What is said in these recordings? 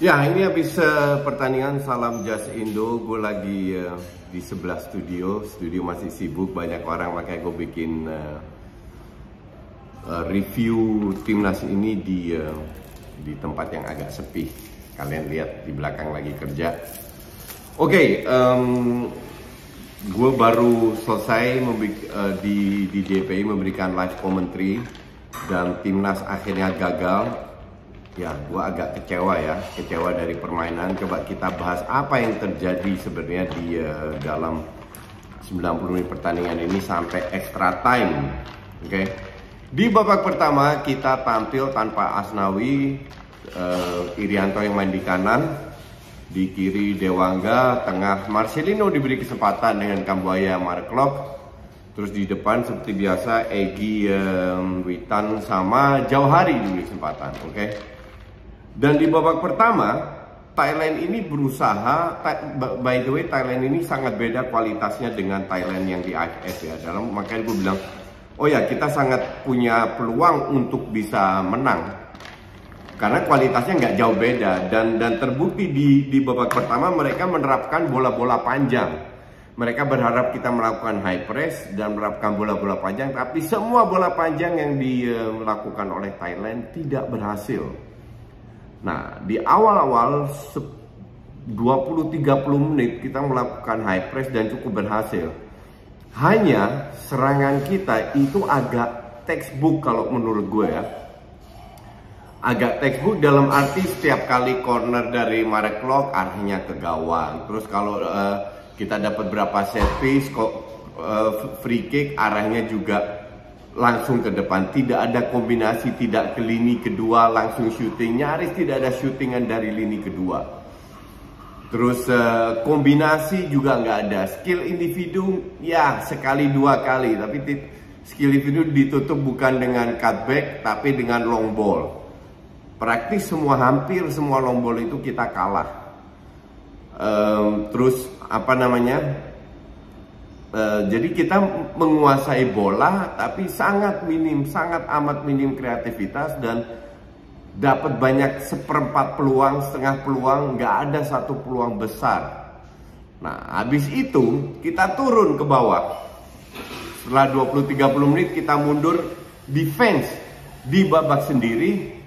Ya, ini habis pertandingan Salam Jazz Indo. Gue lagi di sebelah studio masih sibuk, banyak orang, makanya gue bikin review timnas ini di tempat yang agak sepi. Kalian lihat di belakang lagi kerja. Oke, gue baru selesai di DPI memberikan live commentary dan timnas akhirnya gagal. Ya, gue agak kecewa dari permainan. Coba kita bahas apa yang terjadi sebenarnya di dalam 90 menit pertandingan ini sampai extra time. Oke. Di babak pertama kita tampil tanpa Asnawi, Irianto yang main di kanan, di kiri Dewangga, tengah Marcelino diberi kesempatan dengan Kambuaya Mark Klok. Terus di depan seperti biasa Egy, Witan sama Jauhari diberi kesempatan. Oke. Dan di babak pertama, Thailand ini berusaha, by the way Thailand ini sangat beda kualitasnya dengan Thailand yang di AFF ya. Makanya gue bilang, oh ya kita sangat punya peluang untuk bisa menang. Karena kualitasnya nggak jauh beda. Dan terbukti di babak pertama mereka menerapkan bola-bola panjang. Mereka berharap kita melakukan high press dan menerapkan bola-bola panjang. Tapi semua bola panjang yang dilakukan oleh Thailand tidak berhasil. Nah, di awal-awal 20-30 menit kita melakukan high press dan cukup berhasil. Hanya serangan kita itu agak textbook kalau menurut gue ya. Agak textbook dalam arti setiap kali corner dari Mark Klok arahnya ke gawang. Terus kalau kita dapat berapa set piece, free kick arahnya juga langsung ke depan, tidak ada kombinasi, tidak ke lini kedua langsung syuting, nyaris tidak ada syutingan dari lini kedua. Terus kombinasi juga nggak ada, skill individu ya sekali dua kali, tapi skill individu ditutup bukan dengan cutback tapi dengan long ball. Praktis hampir semua long ball itu kita kalah. Terus apa namanya? Jadi kita menguasai bola tapi sangat amat minim kreativitas dan dapat banyak seperempat peluang, setengah peluang, nggak ada satu peluang besar. Nah, habis itu kita turun ke bawah. Setelah 20-30 menit kita mundur, defense di babak sendiri,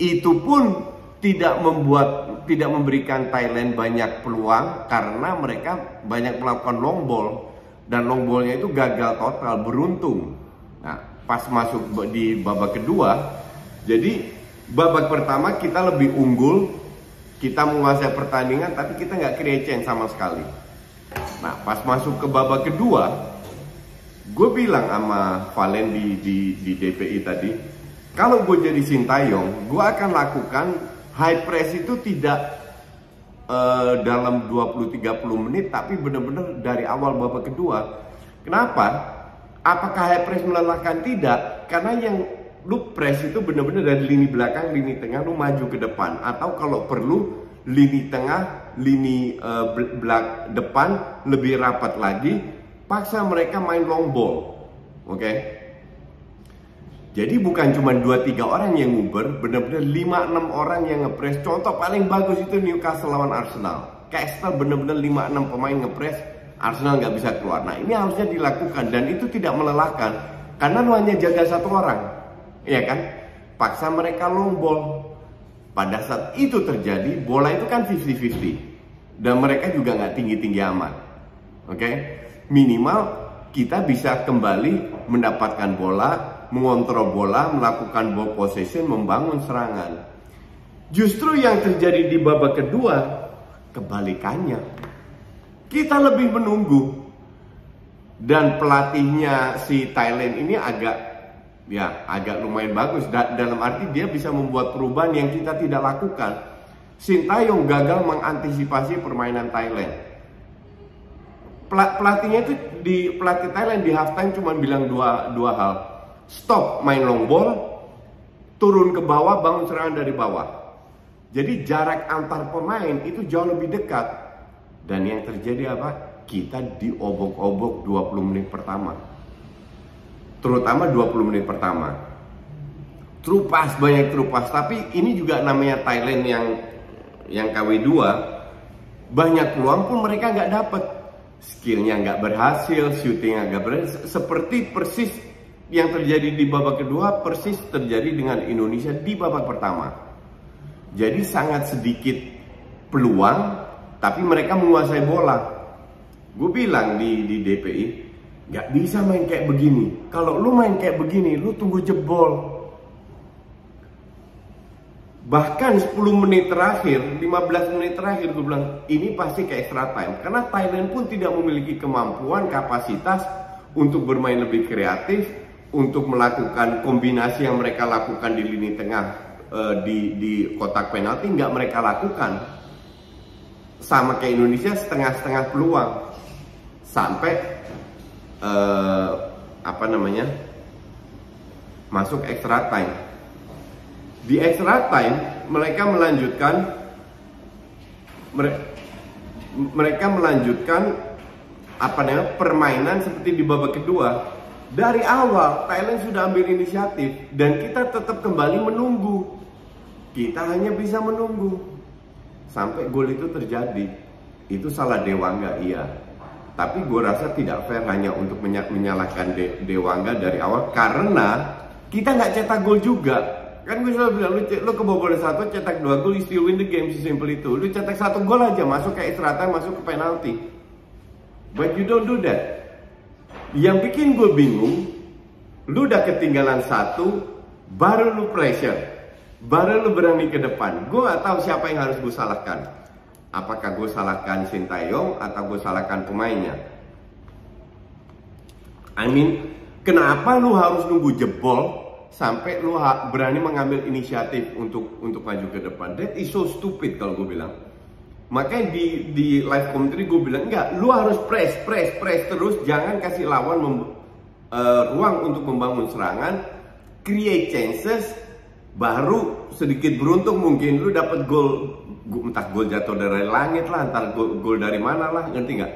itu pun tidak memberikan Thailand banyak peluang karena mereka banyak melakukan long ball dan long ballnya itu gagal total, beruntung. Nah, pas masuk di babak kedua, jadi babak pertama kita lebih unggul, kita menguasai pertandingan tapi kita nggak create chance sama sekali. Nah, pas masuk ke babak kedua, gue bilang sama Valen di DPI tadi, kalau gue jadi Sintayong, gue akan lakukan high press itu tidak dalam 20-30 menit, tapi benar-benar dari awal babak kedua. Kenapa? Apakah high press melelahkan? Tidak, karena yang lu press itu benar-benar dari lini belakang, lini tengah, lu maju ke depan. Atau kalau perlu, lini tengah, lini depan lebih rapat lagi, paksa mereka main long ball. Oke? Jadi bukan cuma 2-3 orang yang nguber, benar-benar 5-6 orang yang ngepres. Contoh paling bagus itu Newcastle lawan Arsenal. Castle benar-benar 5-6 pemain ngepres, Arsenal nggak bisa keluar. Nah, ini harusnya dilakukan dan itu tidak melelahkan karena lu hanya jaga satu orang. Iya kan? Paksa mereka long ball. Pada saat itu terjadi, bola itu kan 50-50. Dan mereka juga nggak tinggi-tinggi amat. Oke? Minimal kita bisa kembali mendapatkan bola, mengontrol bola, melakukan ball possession, membangun serangan. Justru yang terjadi di babak kedua kebalikannya. Kita lebih menunggu. Dan pelatihnya si Thailand ini agak lumayan bagus. Dalam arti dia bisa membuat perubahan yang kita tidak lakukan. Sintayong gagal mengantisipasi permainan Thailand. Pelatihnya itu pelatih Thailand di halftime cuma bilang dua hal. Stop main long ball, turun ke bawah, bangun serangan dari bawah. Jadi jarak antar pemain itu jauh lebih dekat. Dan yang terjadi apa? Kita diobok-obok 20 menit pertama. Terutama 20 menit pertama. True pass, banyak true pass. Tapi ini juga namanya Thailand yang yang KW2 banyak peluang pun mereka nggak dapat. Skillnya nggak berhasil, shootingnya nggak berhasil. Seperti persis yang terjadi di babak kedua, persis terjadi dengan Indonesia di babak pertama. Jadi sangat sedikit peluang, tapi mereka menguasai bola. Gue bilang di DPI, nggak bisa main kayak begini. Kalau lu main kayak begini, lu tunggu jebol. Bahkan 10 menit terakhir, 15 menit terakhir, gue bilang ini pasti ke extra time. Karena Thailand pun tidak memiliki kemampuan, kapasitas untuk bermain lebih kreatif, untuk melakukan kombinasi yang mereka lakukan di lini tengah, di kotak penalti, nggak mereka lakukan. Sama kayak Indonesia, setengah-setengah peluang. Sampai, masuk extra time. Di extra time mereka melanjutkan permainan seperti di babak kedua. Dari awal Thailand sudah ambil inisiatif dan kita tetap kembali menunggu. Kita hanya bisa menunggu sampai gol itu terjadi. Itu salah Dewangga, iya. Tapi gue rasa tidak fair hanya untuk menyalahkan Dewangga dari awal, karena kita nggak cetak gol juga. Kan gue selalu bilang, lu kebobolan 1, cetak 2 gol, you still win the game, sesimpel itu. Lu cetak 1 gol aja, masuk ke extra time, masuk ke penalti. But you don't do that. Yang bikin gue bingung, lu udah ketinggalan 1, baru lu pressure, baru lu berani ke depan. Gue gak tahu siapa yang harus gue salahkan. Apakah gue salahkan Sintayong atau gue salahkan pemainnya? Kenapa lu harus nunggu jebol sampai lu berani mengambil inisiatif untuk maju ke depan? That is so stupid kalau gue bilang. Makanya di live commentary gue bilang, enggak, lu harus press terus, jangan kasih lawan ruang untuk membangun serangan, create chances, baru sedikit beruntung mungkin lu dapat gol, entah gol jatuh dari langit lah, entar gol dari mana lah, ngerti nggak?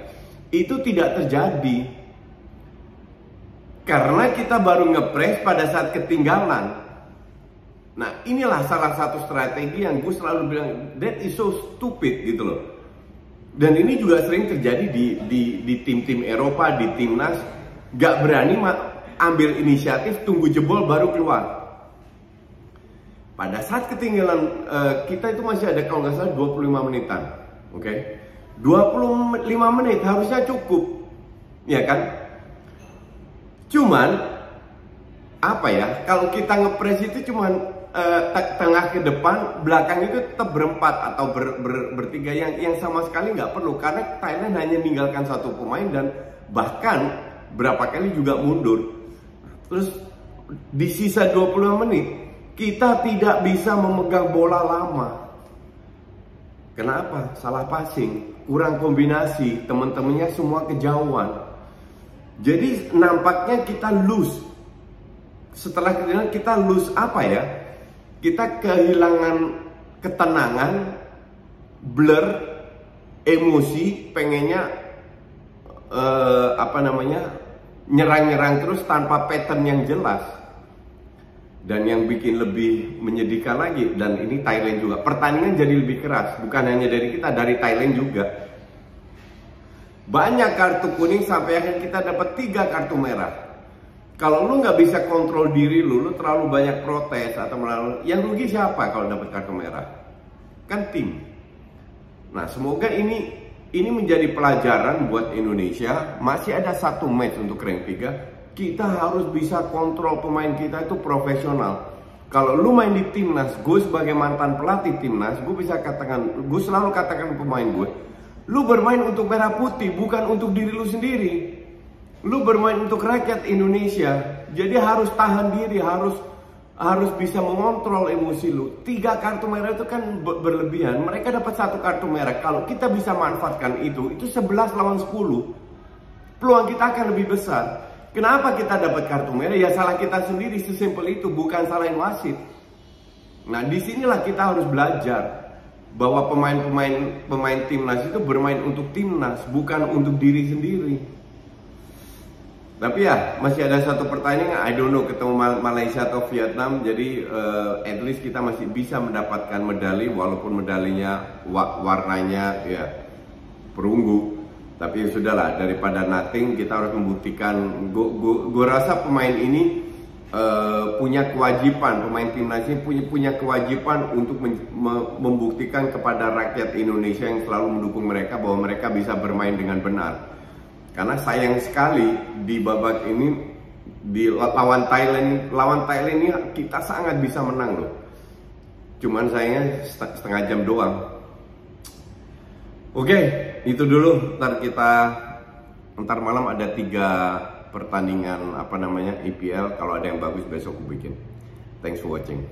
Itu tidak terjadi. Karena kita baru ngepres pada saat ketinggalan. Nah, inilah salah satu strategi yang gue selalu bilang, that is so stupid gitu loh. Dan ini juga sering terjadi di tim-tim Eropa, di timnas, gak berani ambil inisiatif, tunggu jebol baru keluar. Pada saat ketinggalan, kita itu masih ada kalau nggak salah 25 menitan, oke? 25 menit harusnya cukup, ya kan? Cuman kalau kita ngepres itu cuman tengah ke depan, belakang itu tetap berempat atau bertiga yang sama sekali nggak perlu, karena Thailand hanya meninggalkan 1 pemain dan bahkan berapa kali juga mundur. Terus di sisa 20 menit kita tidak bisa memegang bola lama. Kenapa? Salah passing, kurang kombinasi, teman-temannya semua kejauhan. Jadi nampaknya kita lose. Setelah kita lose kita kehilangan ketenangan, blur, emosi, pengennya nyerang-nyerang terus tanpa pattern yang jelas. Dan yang bikin lebih menyedihkan lagi, dan ini Thailand juga, pertandingan jadi lebih keras, bukan hanya dari kita, dari Thailand juga. Banyak kartu kuning sampai akhirnya kita dapat 3 kartu merah. Kalau lu nggak bisa kontrol diri lu terlalu banyak protes atau yang rugi siapa kalau dapat kartu merah? Kan tim. Nah, semoga ini menjadi pelajaran buat Indonesia. Masih ada 1 match untuk rank 3. Kita harus bisa kontrol pemain kita itu profesional. Kalau lu main di timnas, gue sebagai mantan pelatih timnas, gue selalu katakan pemain gue, lu bermain untuk merah putih, bukan untuk diri lu sendiri. Lu bermain untuk rakyat Indonesia. Jadi harus tahan diri, harus bisa mengontrol emosi lu. 3 kartu merah itu kan berlebihan. Mereka dapat 1 kartu merah. Kalau kita bisa manfaatkan itu 11 lawan 10. Peluang kita akan lebih besar. Kenapa kita dapat kartu merah? Ya salah kita sendiri, sesimpel itu, bukan salahin wasit. Nah, disinilah kita harus belajar bahwa pemain timnas itu bermain untuk timnas, bukan untuk diri sendiri. Tapi ya masih ada satu pertandingan, I don't know, ketemu Malaysia atau Vietnam. Jadi at least kita masih bisa mendapatkan medali, walaupun medalinya warnanya ya perunggu. Tapi ya sudahlah, daripada nothing kita harus membuktikan. Gue rasa pemain ini punya kewajiban, pemain timnas ini punya kewajiban untuk membuktikan kepada rakyat Indonesia yang selalu mendukung mereka bahwa mereka bisa bermain dengan benar. Karena sayang sekali di babak ini di lawan Thailand ini kita sangat bisa menang loh. Cuman sayangnya setengah jam doang. Oke, itu dulu. Ntar malam ada 3 pertandingan IPL. Kalau ada yang bagus besok aku bikin. Thanks for watching.